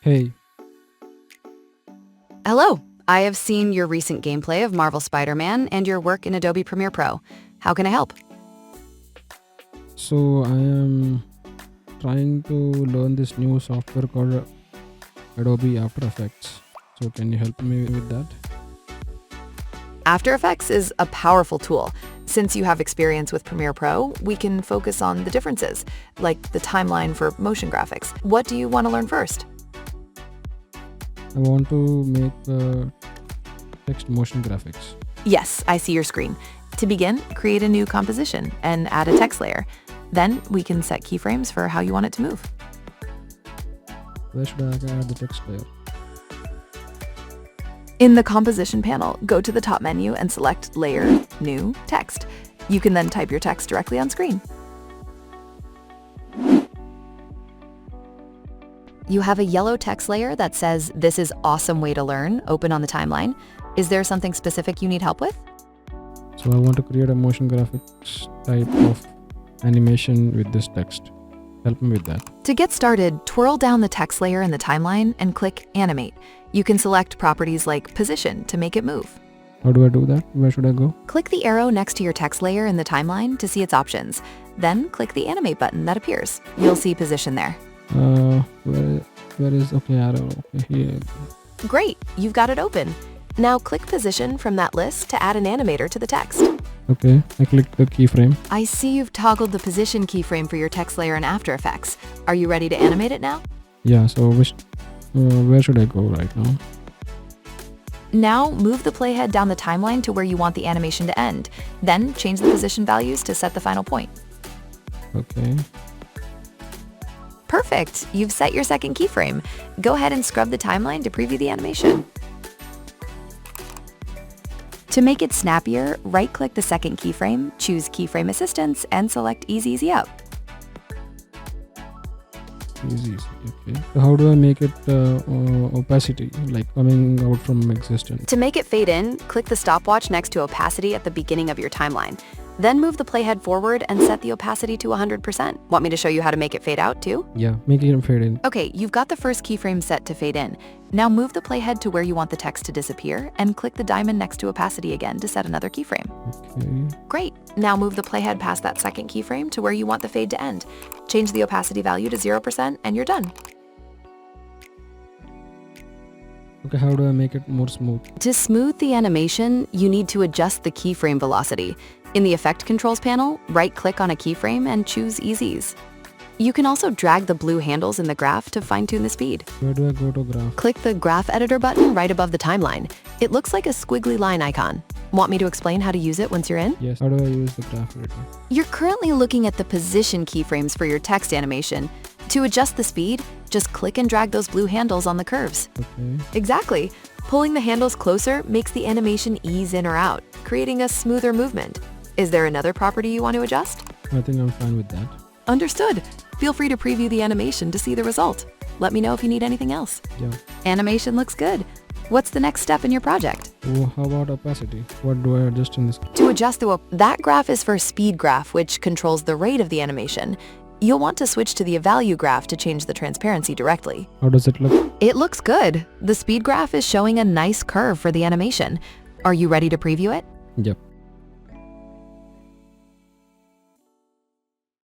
Hey, Hello, I have seen your recent gameplay of Marvel Spider-Man and your work in Adobe Premiere Pro. How can I help? so I am trying to learn this new software called Adobe After Effects. So can you help me with that? After Effects is a powerful tool. Since you have experience with Premiere Pro, we can focus on the differences, like the timeline for motion graphics. What do you want to learn first? I want to make text motion graphics. Yes, I see your screen. To begin, create a new composition and add a text layer. Then we can set keyframes for how you want it to move. Where should I add the text layer? In the Composition panel, go to the top menu and select Layer, New, Text. You can then type your text directly on screen. You have a yellow text layer that says, "This is awesome way to learn," open on the timeline. Is there something specific you need help with? So I want to create a motion graphics type of animation with this text. Help me with that. To get started, twirl down the text layer in the timeline and click Animate. You can select properties like Position to make it move. How do I do that? Where should I go? Click the arrow next to your text layer in the timeline to see its options. Then click the Animate button that appears. You'll see Position there. Where is arrow? Okay, here. Great, you've got it open. Now click Position from that list to add an animator to the text. Okay, I click the keyframe. I see you've toggled the Position keyframe for your text layer in After Effects. Are you ready to animate it now? Yeah, so where should I go right now? Now move the playhead down the timeline to where you want the animation to end. Then change the position values to set the final point. Okay. Perfect, you've set your second keyframe. Go ahead and scrub the timeline to preview the animation. To make it snappier, right-click the second keyframe, choose Keyframe Assistance, and select Easy Up. Easy. Okay. So how do I make it opacity, like coming out from existence? To make it fade in, click the stopwatch next to opacity at the beginning of your timeline. Then move the playhead forward and set the opacity to 100%. Want me to show you how to make it fade out too? Yeah, make it fade in. Okay, you've got the first keyframe set to fade in. Now move the playhead to where you want the text to disappear and click the diamond next to opacity again to set another keyframe. Okay. Great, now move the playhead past that second keyframe to where you want the fade to end. Change the opacity value to 0% and you're done. Okay, how do I make it more smooth? To smooth the animation, you need to adjust the keyframe velocity. In the Effect Controls panel, right-click on a keyframe and choose Ease Ease. You can also drag the blue handles in the graph to fine-tune the speed. Where do I go to graph? Click the Graph Editor button right above the timeline. It looks like a squiggly line icon. Want me to explain how to use it once you're in? Yes. How do I use the graph editor? You're currently looking at the position keyframes for your text animation. To adjust the speed, just click and drag those blue handles on the curves. Okay. Exactly. Pulling the handles closer makes the animation ease in or out, creating a smoother movement. Is there another property you want to adjust? I think I'm fine with that. Understood. Feel free to preview the animation to see the result. Let me know if you need anything else. Yeah. Animation looks good. What's the next step in your project? Oh, how about opacity? What do I adjust in this? To adjust that graph is for speed graph, which controls the rate of the animation. You'll want to switch to the value graph to change the transparency directly. How does it look? It looks good. The speed graph is showing a nice curve for the animation. Are you ready to preview it? Yep.